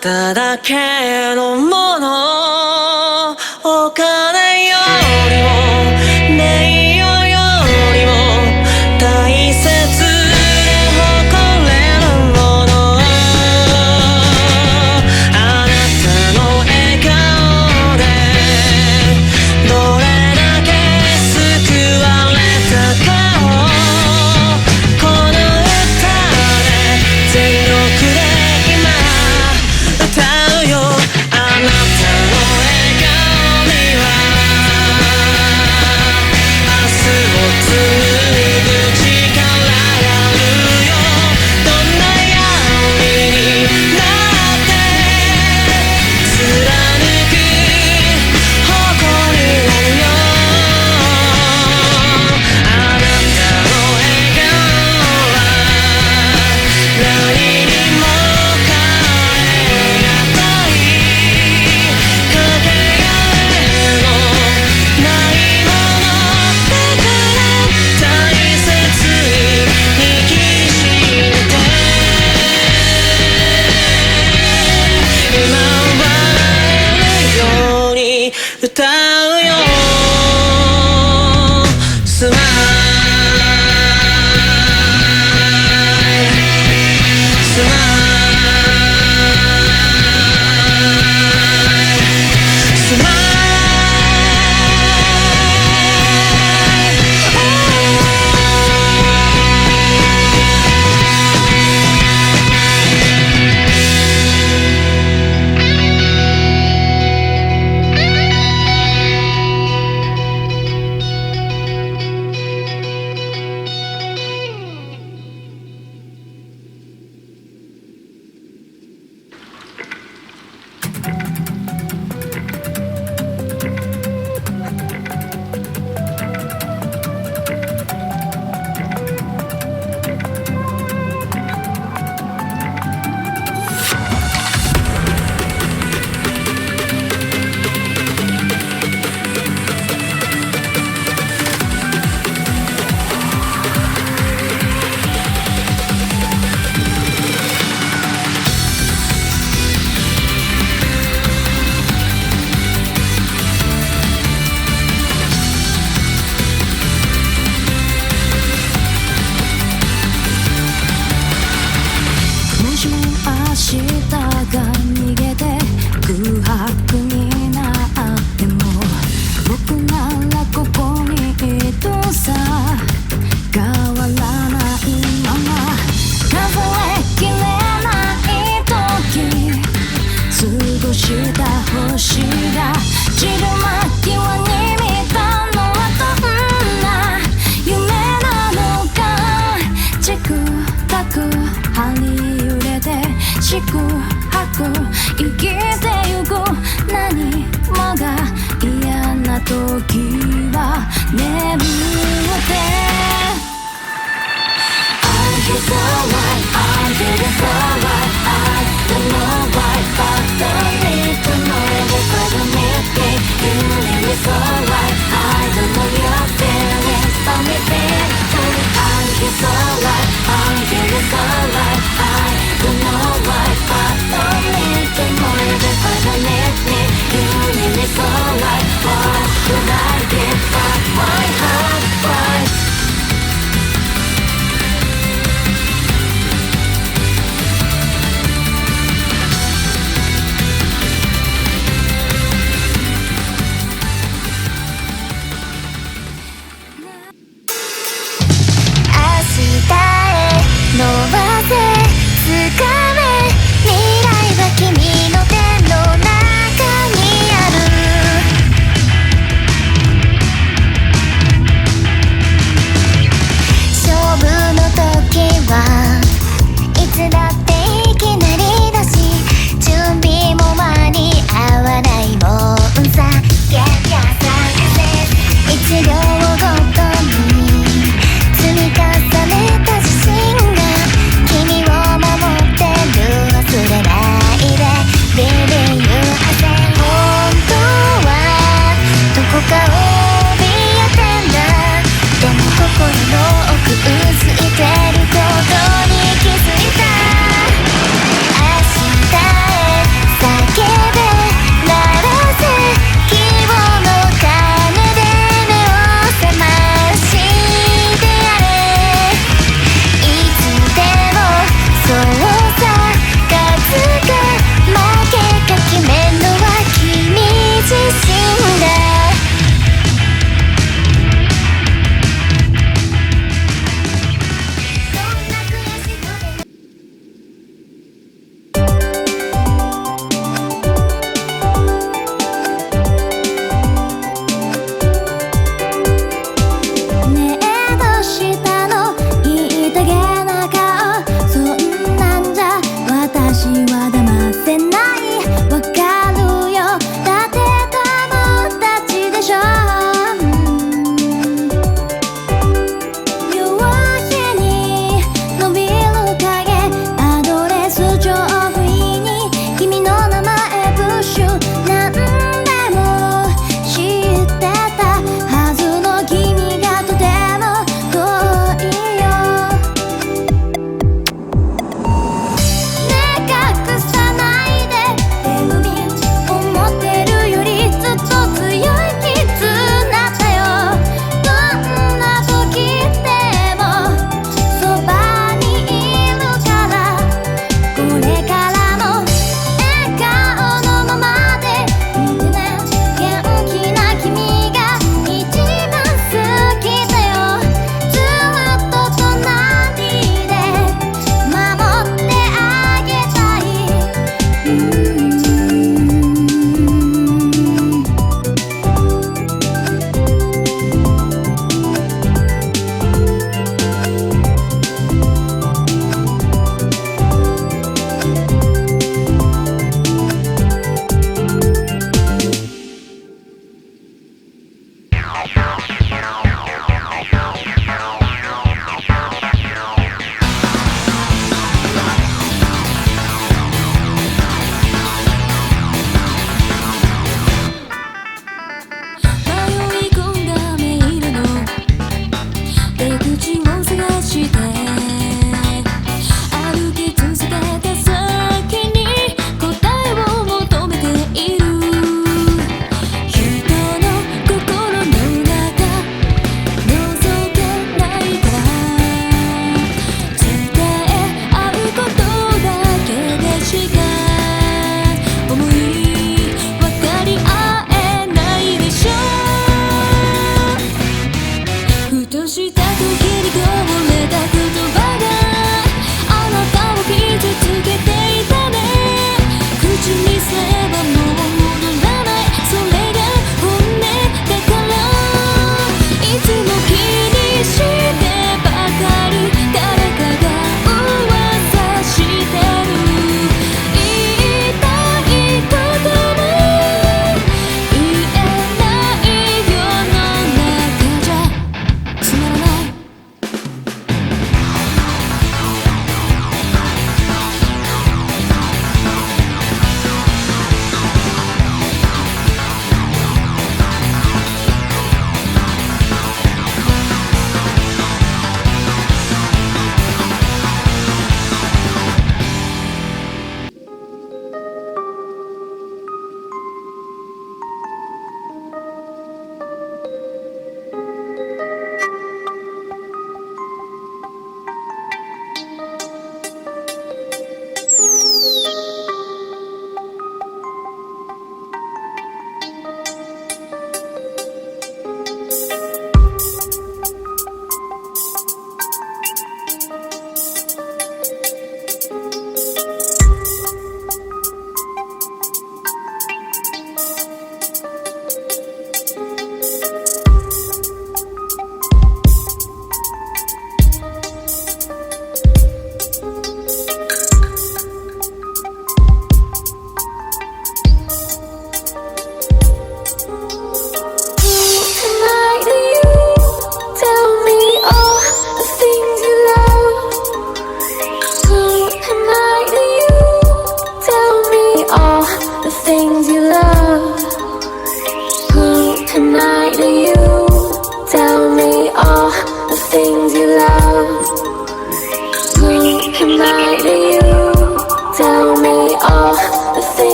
ただけのもの、お金よりも名誉よりも大切で誇れるもの、あなたの笑顔でどれだけ救われたかをこの歌で全力で今歌うよ。あなたの笑顔には明日を紡ぐ力があるよ。どんな闇になって貫く誇りあるよ。あなたの笑顔は何にも変えがたい、かけがえのないものだから大切に抱きしめて今は笑えるように歌うよ。スマイルスマイルスマイルもしも明日が逃げて空白になっても僕ならここにいるさ、変わらないまま数えきれない時過ごした星が散る間際に見たのはどんな夢なのか、チクタク張り揺れて四苦八苦生きてゆく、何もが嫌な時は眠ってI feel so right, I feel so right, I don't know why, but don't need to know if I don't need me, you need me so right, I don't know your feelings, but me feel good, I feel so right, I feel so right, I don't know why, but don't need to know if I don't need me, you need me so right, what should I give up my heart, why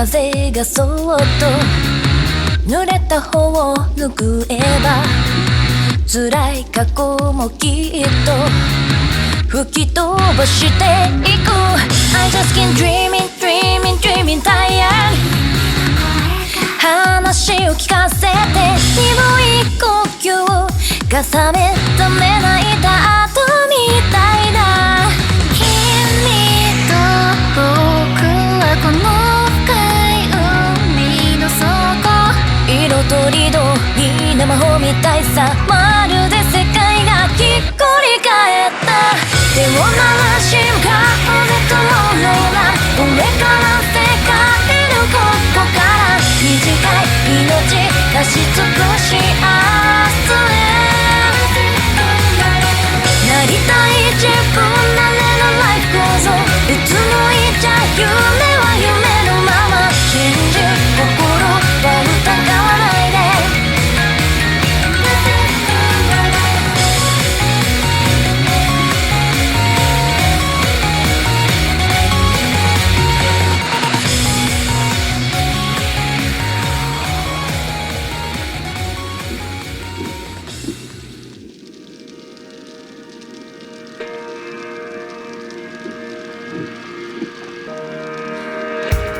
風がそっと濡れた方を拭えば辛い過去もきっと吹き飛ばしていく I just keep dreaming, dreaming, dreaming tired 話を聞かせて鈍い呼吸が覚めた目泣いた後みたいだ君と僕はこの深い海の底色とりどりな魔法みたいさまるで世界がひっくり返った手を回し向かう絶望のような俺から世界のここから短い命出し尽くし明日へなりたい自分なれのライフ構造うつむいちゃ夢は夢のまま信じ心は疑わないで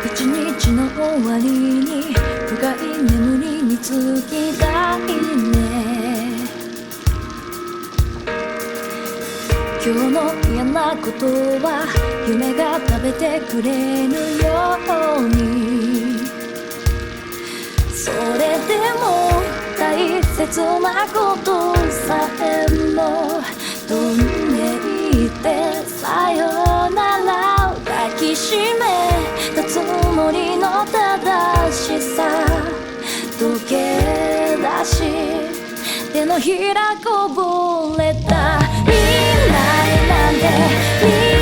一日の終わりに深い眠りにつきたいね今日の嫌なことは夢が食べてくれるようにそれでも大切なことさえも飛んでいってさよなら抱きしめたつもりの正しさ溶け出し手のひらこぼれた未来なんて